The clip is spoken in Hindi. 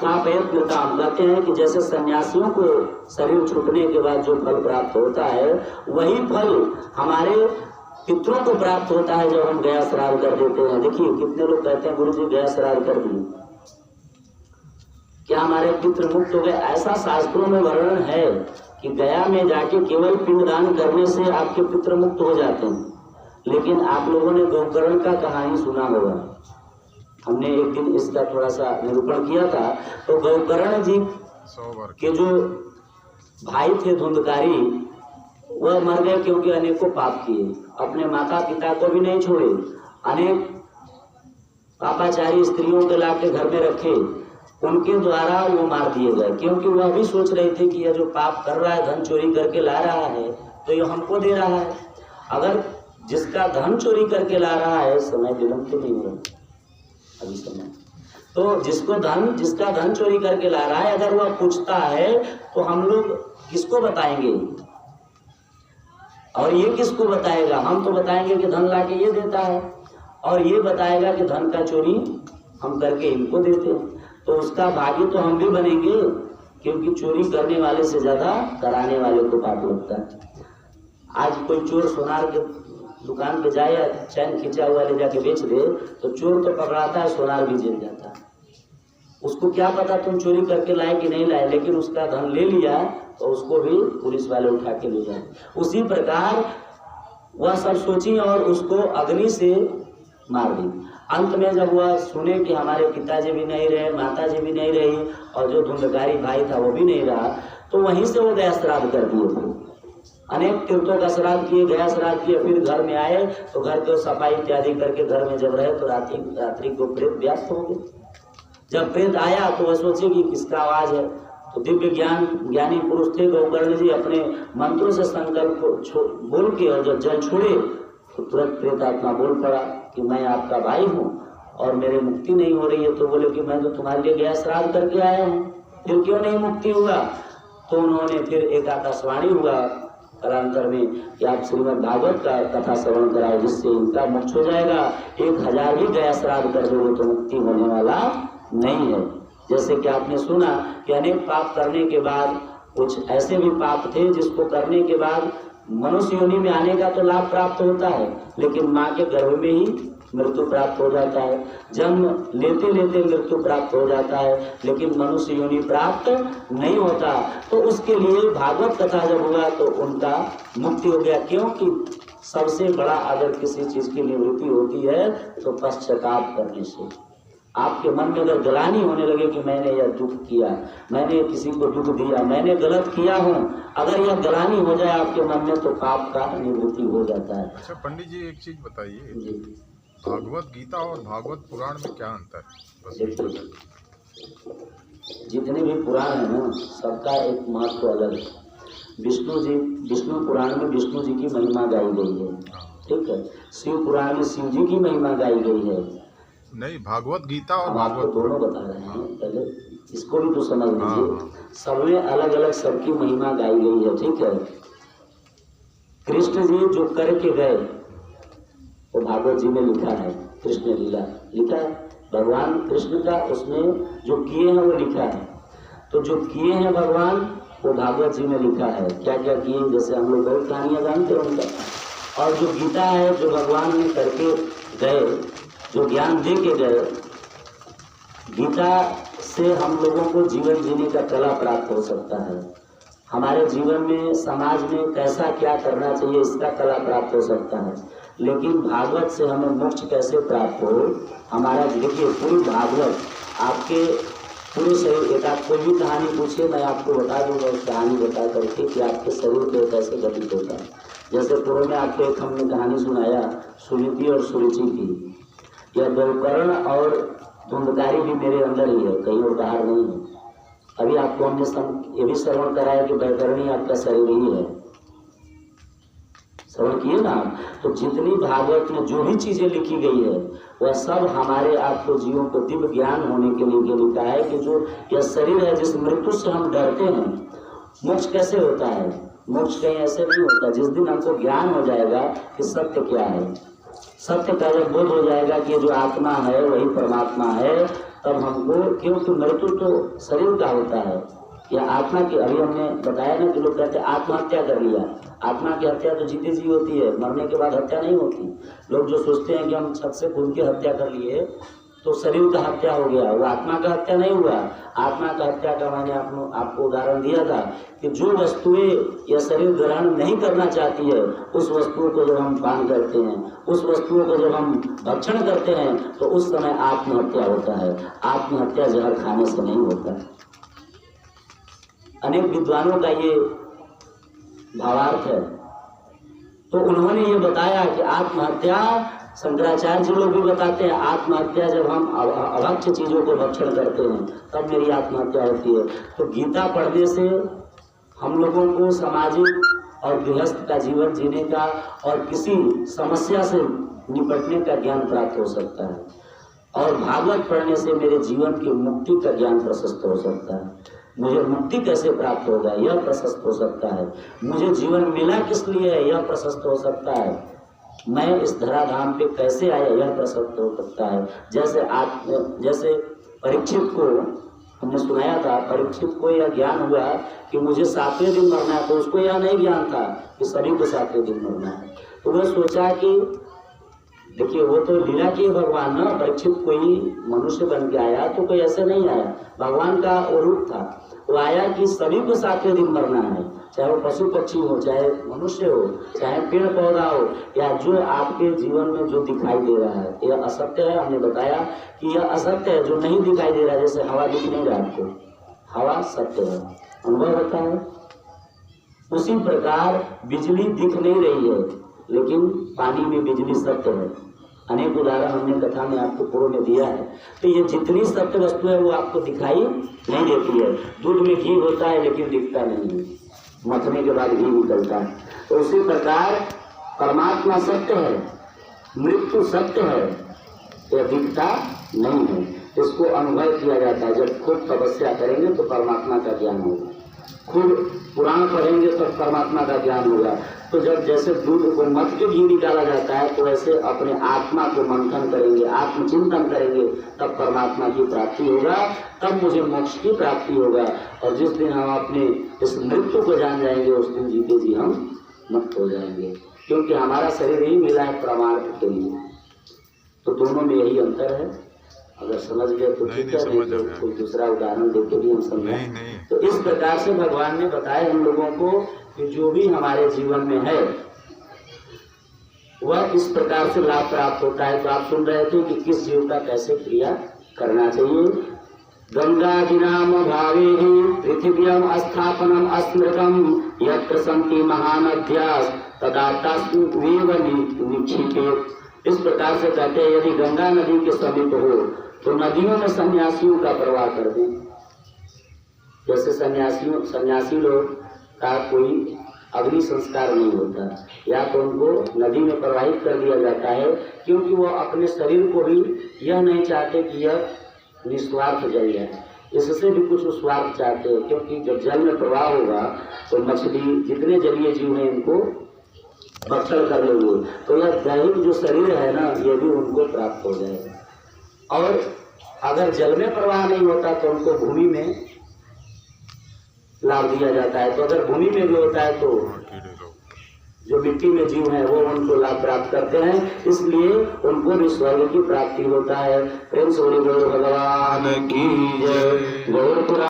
प्राप्तापयत्नताम, कहते हैं कि जैसे सन्यासियों को शरीर छूटने के बाद जो फल प्राप्त होता है वही फल हमारे पितरों को प्राप्त होता है जब हम गया श्राद्ध कर देते हैं। देखिए कितने लोग कहते हैं गुरु जी गया श्राद्ध कर दिए, क्या हमारे पितृ मुक्त हो गए? ऐसा शास्त्रों में वर्णन है कि गया में जाके केवल पिंडदान करने से आपके पितृ मुक्त हो जाते हैं। लेकिन आप लोगों ने गोकर्ण का कहानी सुना होगा, हमने एक दिन इसका थोड़ा सा निरूपण किया था। तो गोकर्ण जी के जो भाई थे धुंधकारी, वह मर गए क्योंकि अनेकों पाप किए, अपने माता पिता को भी नहीं छोड़े, अनेक पापाचारी स्त्रियों के लाके घर में रखे, उनके द्वारा वो मार दिए गए। क्योंकि वह भी सोच रहे थे कि यह जो पाप कर रहा है, धन चोरी करके ला रहा है, तो ये हमको दे रहा है। अगर जिसका धन चोरी करके ला रहा है, समय विलंब तो नहीं हो रहा अभी समय, तो जिसका धन चोरी करके ला रहा है, अगर वह पूछता है तो हम लोग किसको बताएंगे? और ये किसको बताएगा? हम तो बताएंगे कि धन लाके ये देता है, और ये बताएगा कि धन का चोरी हम करके इनको देते हैं। तो उसका भागी तो हम भी बनेंगे, क्योंकि चोरी करने वाले से ज्यादा कराने वाले को पाप लगता है। आज कोई चोर सोनार के दुकान पे जाए या चैन खींचा हुआ ले जाके बेच दे, तो चोर तो पकड़ाता है, सोनार भी जेल जाता है। उसको क्या पता तुम चोरी करके लाए कि नहीं लाए, लेकिन उसका धन ले लिया तो उसको भी पुलिस वाले उठा के ले जाए। उसी प्रकार वह सब सोची और उसको अग्नि से मार दी। अंत में जब वह सुने कि हमारे पिताजी भी नहीं रहे, माताजी भी नहीं रही, और जो धुंधकारी भाई था वो भी नहीं रहा, तो वहीं से वो गया श्राद्ध कर दिए थे। अनेक तीर्थों का श्राद्ध किए, गया श्राद्ध किए, फिर घर में आए तो घर को सफाई इत्यादि करके घर में जब रहे तो रात्रि को प्रेत व्यस्त हो गए। जब प्रेत आया तो वह सोचे कि किसका आवाज है, तो दिव्य ज्ञानी पुरुष थे गोकर्ण जी, अपने मंत्रों से संकल्प को बोल के और जब जल छोड़े तो तुरंत प्रेत आत्मा बोल पड़ा कि मैं आपका भाई हूँ और मेरे मुक्ति नहीं हो रही है। तो बोले कि मैं तो तुम्हारे लिए गया श्राद्ध करके आया हूँ, फिर क्यों नहीं मुक्ति हुआ? तो उन्होंने फिर एक आकाशवाणी हुआ कालांतर में कि आप श्रीमद् भागवत का कथा श्रवण कराओ, जिससे इनका मोक्ष हो जाएगा। 1000 भी गया श्राद्ध कर दोगे तो मुक्ति होने वाला नहीं है। जैसे कि आपने सुना कि अनेक पाप करने के बाद कुछ ऐसे भी पाप थे जिसको करने के बाद मनुष्य योनि में आने का तो लाभ प्राप्त होता है, लेकिन माँ के गर्भ में ही मृत्यु प्राप्त हो जाता है। जन्म लेते लेते मृत्यु प्राप्त हो जाता है, लेकिन मनुष्य योनि प्राप्त नहीं होता। तो उसके लिए भागवत कथा जब हुआ तो उनका मुक्ति हो गया। क्योंकि सबसे बड़ा अगर किसी चीज की निवृत्ति होती है तो पश्चाताप करने से। आपके मन में अगर ग्लानि होने लगे कि मैंने यह दुख किया, मैंने किसी को दुख दिया, मैंने गलत किया हूँ, अगर यह ग्लानि हो जाए आपके मन में तो पाप का निवृत्ति हो जाता है। अच्छा पंडित जी, एक चीज बताइए, भागवत गीता और भागवत पुराण में क्या अंतर है? जितने भी पुराण है ना, सबका एक महत्व अलग है। विष्णु पुराण में विष्णु जी की महिमा गाई गई है, ठीक है। शिव पुराण में शिव जी की महिमा गाई गई है। नहीं, भागवत गीता और भागवत दोनों बता रहे हैं, पहले इसको भी तो समझ लीजिए। सब में अलग अलग सबकी महिमा गाई गई है, ठीक है। कृष्ण जी जो करके गए वो भागवत जी में लिखा है, कृष्ण लीला लिखा है, भगवान कृष्ण का उसमें जो किए हैं वो लिखा है। तो जो किए हैं भगवान वो भागवत जी में लिखा है, क्या क्या किए, जैसे हम लोग बहुत कहानियां जानते हैं उनका। और जो गीता है जो भगवान ने करके गए, जो ज्ञान दे के गए, गीता से हम लोगों को जीवन जीने का कला प्राप्त हो सकता है। हमारे जीवन में समाज में कैसा क्या करना चाहिए इसका कला प्राप्त हो सकता है। लेकिन भागवत से हमें मोक्ष कैसे प्राप्त हो, हमारा देखिए पूरी भागवत आपके पूरे शरीर, एक आप कोई भी कहानी पूछिए मैं आपको बता दूंगा उस कहानी बता करके कि आपके शरीर पे कैसे घटित होता है। जैसे पूर्व में आपको एक हमने कहानी सुनाया सुनीति और सुरुचि की। यह गोकर्ण और धुंधकारी भी मेरे अंदर ही है, कहीं और बाहर नहीं है। अभी आपको हमने ये भी श्रवण कराया कि वैतरणी आपका शरीर ही है, श्रवण किए ना। तो जितनी भागवत में जो भी चीजें लिखी गई है वह सब हमारे आपको जीवों को दिव्य ज्ञान होने के लिए लिखा है कि जो यह शरीर है जिस मृत्यु से हम डरते हैं, मोक्ष कैसे होता है? मोक्ष कहीं ऐसे नहीं होता। जिस दिन हमको ज्ञान हो जाएगा कि सत्य क्या है, सत्य का जब बोध हो जाएगा कि जो आत्मा है वही परमात्मा है, तब हमको, क्योंकि मृत्यु तो शरीर का होता है या आत्मा की। अभी हमने बताया ना कि लोग कहते हैं आत्महत्या कर लिया। आत्मा की हत्या तो जीते जी होती है, मरने के बाद हत्या नहीं होती। लोग जो सोचते हैं कि हम छत से कूद के हत्या कर लिए तो शरीर का हत्या हो गया, वो आत्मा का हत्या नहीं हुआ। आत्मा का हत्या का मैंने आपको उदाहरण दिया था कि जो वस्तुएं या शरीर ग्रहण नहीं करना चाहती है उस वस्तुओं को जब हम पान करते हैं, उस वस्तुओं को जब हम भक्षण करते हैं तो उस समय आत्महत्या होता है। आत्महत्या जहर खाने से नहीं होता। अनेक विद्वानों का ये भावार्थ है। तो उन्होंने ये बताया कि आत्महत्या, शंकराचार्य जी लोग भी बताते हैं, आत्महत्या जब हम अभक्ष्य चीजों को भक्षण करते हैं तब मेरी आत्महत्या होती है। तो गीता पढ़ने से हम लोगों को सामाजिक और गृहस्थ का जीवन जीने का और किसी समस्या से निपटने का ज्ञान प्राप्त हो सकता है, और भागवत पढ़ने से मेरे जीवन की मुक्ति का ज्ञान प्रशस्त हो सकता है। मुझे मुक्ति कैसे प्राप्त होगा यह प्रशस्त हो सकता है। मुझे जीवन मिला किस लिए है यह प्रशस्त हो सकता है। मैं इस धराधाम पे कैसे आया यह प्रशस्त हो सकता है। जैसे परीक्षित को हमने सुनाया था, परीक्षित को यह ज्ञान हुआ कि मुझे 7वें दिन मरना है, तो उसको यह नहीं ज्ञान था कि सभी को 7वें दिन मरना है। तो वह सोचा कि देखिए वो तो लीला की भगवान ना, परीक्षित कोई मनुष्य बन के आया तो कोई ऐसे नहीं आया, भगवान का वो रूप था। वो आया कि सभी को 7वें दिन मरना है, चाहे वो पशु पक्षी हो, चाहे मनुष्य हो, चाहे पेड़ पौधा हो, या जो आपके जीवन में जो दिखाई दे रहा है यह असत्य है। हमने बताया कि यह असत्य है जो नहीं दिखाई दे रहा है। जैसे हवा दिख नहीं रहा आपको, हवा सत्य है, अनुभव होता है। उसी प्रकार बिजली दिख नहीं रही है लेकिन पानी में बिजली सत्य है। अनेक उदाहरण हमने कथा में आपको पूर्व में दिया है। तो ये जितनी सत्य वस्तु है वो आपको दिखाई नहीं देती है। दूध में घी होता है लेकिन दिखता नहीं है, मथने के बाद घी निकलता है। तो उसी प्रकार परमात्मा सत्य है, मृत्यु सत्य है, यह दिखता नहीं है। इसको अनुभव किया जाता है। जब खुद तपस्या करेंगे तो परमात्मा का ज्ञान होगा, खुद पुराण पढ़ेंगे तो परमात्मा का ज्ञान होगा। तो जब जैसे दूध को मथ के घी निकाला जाता है तो वैसे अपने आत्मा को मंथन करेंगे, आत्मचिंतन करेंगे, तब परमात्मा की प्राप्ति होगा, तब मुझे मोक्ष की प्राप्ति होगा। और जिस दिन हम अपने इस मृत्यु को जान जाएंगे उस दिन जीते जी हम मुक्त हो जाएंगे, क्योंकि हमारा शरीर ही मिला है प्रमाण के लिए। तो दोनों में यही अंतर है। अगर समझ गए तो ठीक है, नहीं तो कोई दूसरा उदाहरण देके भी हम समझें। तो इस प्रकार से भगवान ने बताया हम लोगों को कि जो भी हमारे जीवन में है वह इस प्रकार से लाभ प्राप्त होता है। तो आप सुन रहे थे कि किस जीव का कैसे क्रिया करना चाहिए। गंगादिनाम भावे पृथिव्यम स्थापनम अस्मृतम यत्र सन्ति महानद्यास तदा तस्मेव निक्षिपेत्। इस प्रकार से कहते हैं यदि गंगा नदी के समीप हो तो नदियों में सन्यासियों का प्रवाह कर दें। जैसे सन्यासी लोग का कोई अग्नि संस्कार नहीं होता, या तो उनको नदी में प्रवाहित कर दिया जाता है, क्योंकि वो अपने शरीर को भी यह नहीं चाहते कि यह निस्वार्थ जल जाए, इससे भी कुछ स्वार्थ चाहते हैं। क्योंकि जब जल में प्रवाह होगा तो मछली, जितने जलीय जीव हैं इनको भक्षण कर लेंगे, तो यह दैहिक जो शरीर है ना ये भी उनको प्राप्त हो जाएगा। और अगर जल में प्रवाह नहीं होता तो उनको भूमि में लाभ दिया जाता है। तो अगर भूमि में भी होता है तो जो मिट्टी में जीव है वो उनको लाभ प्राप्त करते हैं, इसलिए उनको भी स्वर्ग की प्राप्ति होता है। प्रेम से बोलिए भगवान की जय।